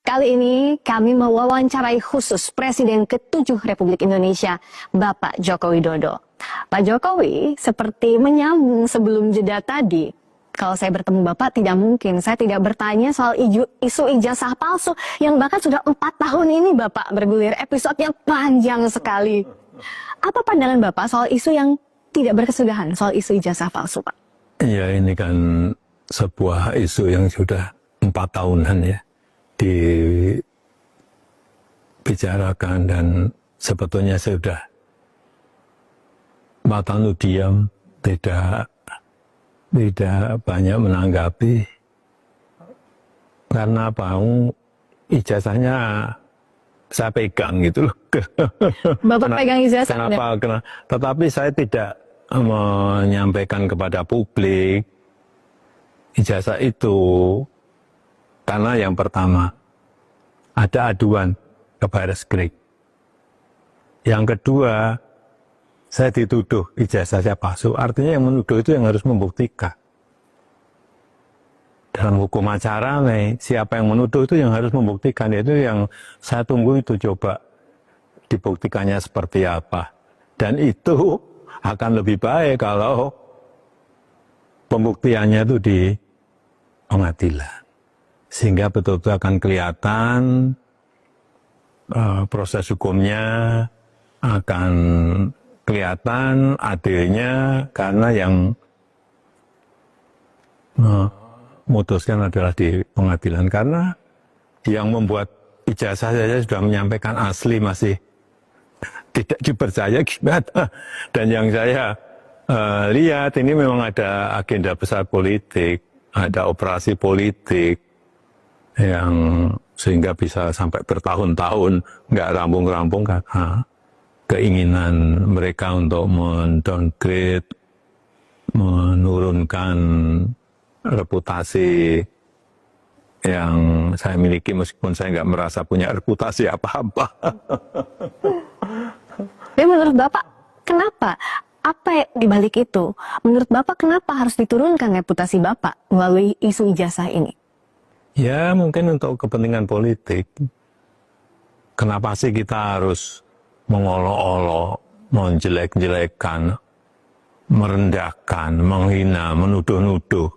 Kali ini kami mewawancarai khusus Presiden ke-7 Republik Indonesia, Bapak Joko Widodo. Pak Jokowi seperti menyambung sebelum jeda tadi. Kalau saya bertemu Bapak tidak mungkin saya tidak bertanya soal isu ijazah palsu yang bahkan sudah 4 tahun ini Bapak bergulir, episodenya panjang sekali. Apa pandangan Bapak soal isu yang tidak berkesudahan, soal isu ijazah palsu, Pak? Ya, ini kan sebuah isu yang sudah 4 tahunan ya dibicarakan, dan sebetulnya sudah Matanu diam, tidak banyak menanggapi. Karena apa? Ijazahnya saya pegang gitu loh. Bapak pegang ijazah? Kenapa? Tetapi saya tidak menyampaikan kepada publik ijazah itu. Karena yang pertama, ada aduan ke Baris-Krim. Yang kedua, saya dituduh ijazah saya palsu. Artinya yang menuduh itu yang harus membuktikan. Dalam hukum acara nih, siapa yang menuduh itu yang harus membuktikan. Itu yang saya tunggu, itu coba dibuktikannya seperti apa. Dan itu akan lebih baik kalau pembuktiannya itu di pengadilan. Sehingga betul-betul akan kelihatan proses hukumnya, akan kelihatan adilnya, karena yang memutuskan adalah di pengadilan. Karena yang membuat ijazah saja sudah menyampaikan asli masih tidak dipercaya, gimana. Dan yang saya lihat ini memang ada agenda besar politik, ada operasi politik yang sehingga bisa sampai bertahun-tahun nggak rampung-rampung, karena keinginan mereka untuk mendowngrade, menurunkan reputasi yang saya miliki, meskipun saya nggak merasa punya reputasi apa-apa. Tapi menurut Bapak, kenapa? Apa dibalik itu? Menurut Bapak, kenapa harus diturunkan reputasi Bapak melalui isu ijazah ini? Ya, mungkin untuk kepentingan politik. Kenapa sih kita harus mengolok-olok, menjelek-jelekkan, merendahkan, menghina, menuduh-nuduh?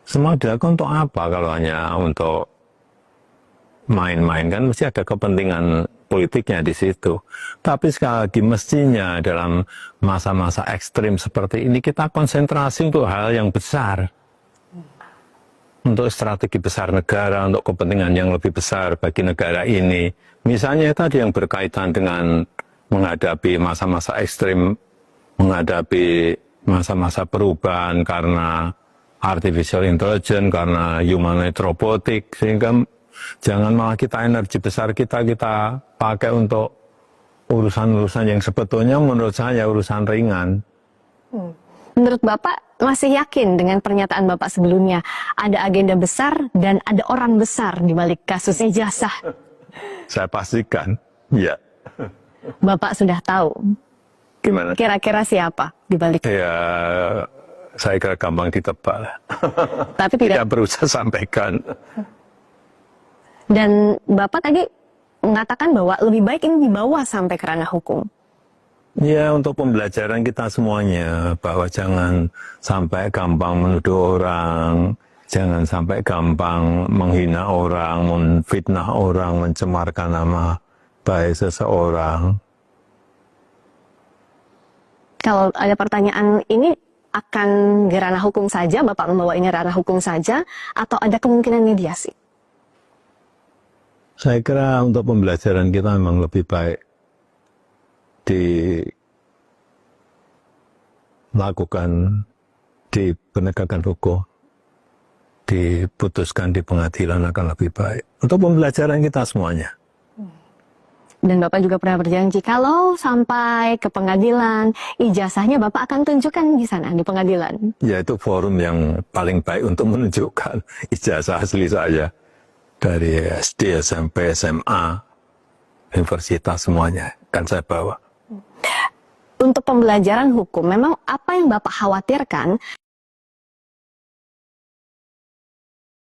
Semua dilakukan untuk apa kalau hanya untuk main-main? Kan mesti ada kepentingan politiknya di situ. Tapi sekali lagi, mestinya dalam masa-masa ekstrim seperti ini kita konsentrasi untuk hal yang besar. Untuk strategi besar negara, untuk kepentingan yang lebih besar bagi negara ini. Misalnya tadi yang berkaitan dengan menghadapi masa-masa ekstrim, menghadapi masa-masa perubahan karena artificial intelligence, karena humanoid robotic, sehingga jangan malah kita energi besar kita pakai untuk urusan-urusan yang sebetulnya menurut saya urusan ringan. Menurut Bapak, masih yakin dengan pernyataan Bapak sebelumnya, ada agenda besar dan ada orang besar di balik kasus ijazah? Saya pastikan, ya. Bapak sudah tahu. Gimana? Kira-kira siapa di balik? Ya, saya kira gampang ditebak. Tapi tidak perlu saya sampaikan. Dan Bapak tadi mengatakan bahwa lebih baik ini dibawa sampai ke ranah hukum. Ya, untuk pembelajaran kita semuanya, bahwa jangan sampai gampang menuduh orang, jangan sampai gampang menghina orang, menfitnah orang, mencemarkan nama baik seseorang. Kalau ada pertanyaan ini, akan ke ranah hukum saja, Bapak membawa ini ranah hukum saja, atau ada kemungkinan mediasi? Saya kira untuk pembelajaran kita memang lebih baik dilakukan di penegakan hukum, diputuskan di pengadilan akan lebih baik. Untuk pembelajaran kita semuanya. Dan Bapak juga pernah berjanji kalau sampai ke pengadilan, ijazahnya Bapak akan tunjukkan di sana, di pengadilan. Ya, itu forum yang paling baik untuk menunjukkan ijazah asli saya. Dari SD, SMP, SMA, universitas, semuanya kan saya bawa. Untuk pembelajaran hukum, memang apa yang Bapak khawatirkan